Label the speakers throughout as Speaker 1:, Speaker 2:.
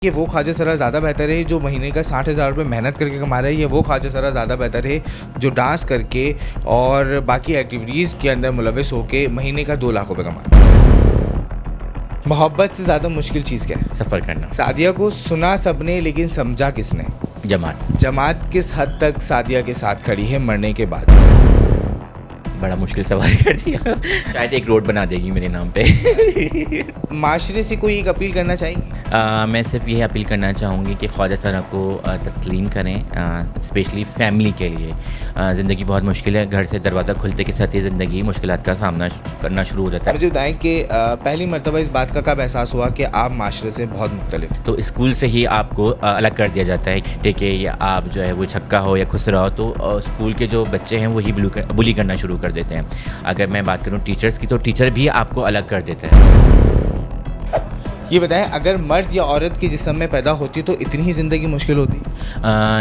Speaker 1: कि वो ख्वाजा सरा ज़्यादा बेहतर है जो महीने का 60,000 रुपये मेहनत करके कमा रहा है, या वो ख्वाजा सरा ज़्यादा बेहतर है जो डांस करके और बाकी एक्टिविटीज़ के अंदर मुलविस होके महीने का 2 लाख रुपये कमा रहा है। मोहब्बत से ज़्यादा मुश्किल चीज़ क्या है?
Speaker 2: सफ़र करना।
Speaker 1: सादिया को सुना सबने, लेकिन समझा किसने?
Speaker 2: जमात।
Speaker 1: जमात किस हद तक सादिया के साथ खड़ी है मरने के बाद?
Speaker 2: बड़ा मुश्किल सवाल कर दिया। शायद एक रोड बना देगी मेरे नाम पे।
Speaker 1: माशरे से कोई एक अपील करना चाहिए?
Speaker 2: मैं सिर्फ ये अपील करना चाहूँगी कि ख्वाजा सरा को तस्लीम करें, स्पेशली फ़ैमिली के लिए। ज़िंदगी बहुत मुश्किल है, घर से दरवाज़ा खुलते के साथ ही ज़िंदगी मुश्किलात का सामना करना शुरू हो जाता है।
Speaker 1: मुझे बताएं कि पहली मरतबा इस बात का कब एहसास हुआ कि आप माशरे से बहुत मुख्तलिफ?
Speaker 2: तो स्कूल से ही आपको अलग कर दिया जाता है, ठीक है, या आप जो है वो छक्का हो या खुसरा हो तो स्कूल के जो बच्चे हैं वही बुली करना शुरू कर देते हैं। अगर मैं बात करूं टीचर्स की, तो टीचर भी आपको अलग कर देते हैं।
Speaker 1: ये बताएं, अगर मर्द या औरत के जिस्म में पैदा होती तो इतनी ही ज़िंदगी मुश्किल होती?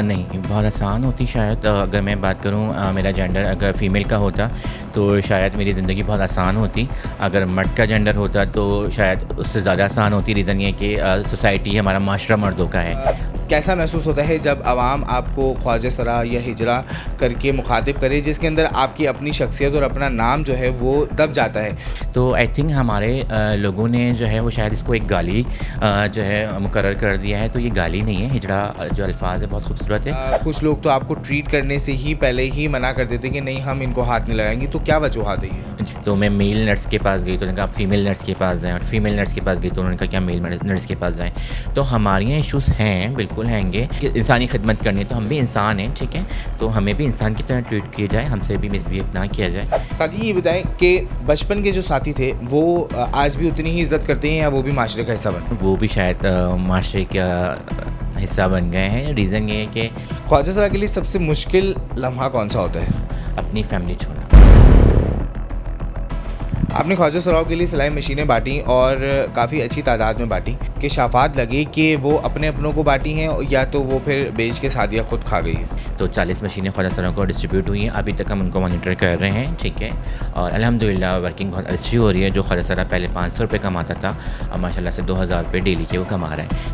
Speaker 2: नहीं, बहुत आसान होती शायद। अगर मैं बात करूं मेरा जेंडर अगर फ़ीमेल का होता तो शायद मेरी ज़िंदगी बहुत आसान होती। अगर मर्द का जेंडर होता तो शायद उससे ज़्यादा आसान होती। रीज़न ये कि सोसाइटी हमारा माशरा मर्दों का है।
Speaker 1: कैसा महसूस होता है जब आवाम आपको ख्वाजा सरा या हिजरा करके मुखातिब करे, जिसके अंदर आपकी अपनी शख्सियत और अपना नाम जो है वो दब जाता है?
Speaker 2: तो आई थिंक हमारे लोगों ने जो है वो शायद इसको एक गाली जो है मुकर्रर कर दिया है। तो ये गाली नहीं है, हिजड़ा जो अल्फाज है बहुत खूबसूरत है।
Speaker 1: कुछ लोग तो आपको ट्रीट करने से ही पहले ही मना कर देते कि नहीं, हम इनको हाथ नहीं लगाएंगे, तो क्या वजूहात है ये?
Speaker 2: तो मैं मेल नर्स के पास गई तो उन्होंने कहा आप फीमेल नर्स के पास जाएँ, और फीमेल नर्स के पास गई तो उन्होंने कहा क्या मेल नर्स के पास जाएँ। तो हमारे यहाँ इशूज़ हैं, बिल्कुल हैंगे कि इंसानी खिदमत करनी है, तो हम भी इंसान हैं, ठीक है, तो हमें भी इंसान की तरह ट्रीट किया जाए, हमसे भी मिसबिहेव ना किया जाए।
Speaker 1: साथ ही ये बताएं कि बचपन के जो साथी थे वो आज भी उतनी ही इज़्ज़त करते हैं या वो भी माशरे का हिस्सा बन?
Speaker 2: वो भी शायद माशरे का हिस्सा बन गए हैं। रीज़न ये है कि
Speaker 1: ख्वाजा सरा के लिए सबसे मुश्किल लम्हा कौन सा होता है?
Speaker 2: अपनी फैमिली छोड़ना।
Speaker 1: आपने ख्वाजा सराओं के लिए सिलाई मशीनें बांटी और काफ़ी अच्छी तादाद में बांटी, कि शाफात लगे कि वो अपने अपनों को बांटी हैं या तो वो फिर बेच के सादिया खुद खा गई है?
Speaker 2: तो 40 मशीनें ख्वाजा सराओं को डिस्ट्रीब्यूट हुई हैं। अभी तक हम उनको मॉनिटर कर रहे हैं, ठीक है, और अल्हम्दुलिल्लाह वर्किंग बहुत अच्छी हो रही है। जो ख्वाजा सरा पहले 500 रुपये कमाता था, अब माशाल्लाह से 2000 रुपये डेली के वो कमा रहा है।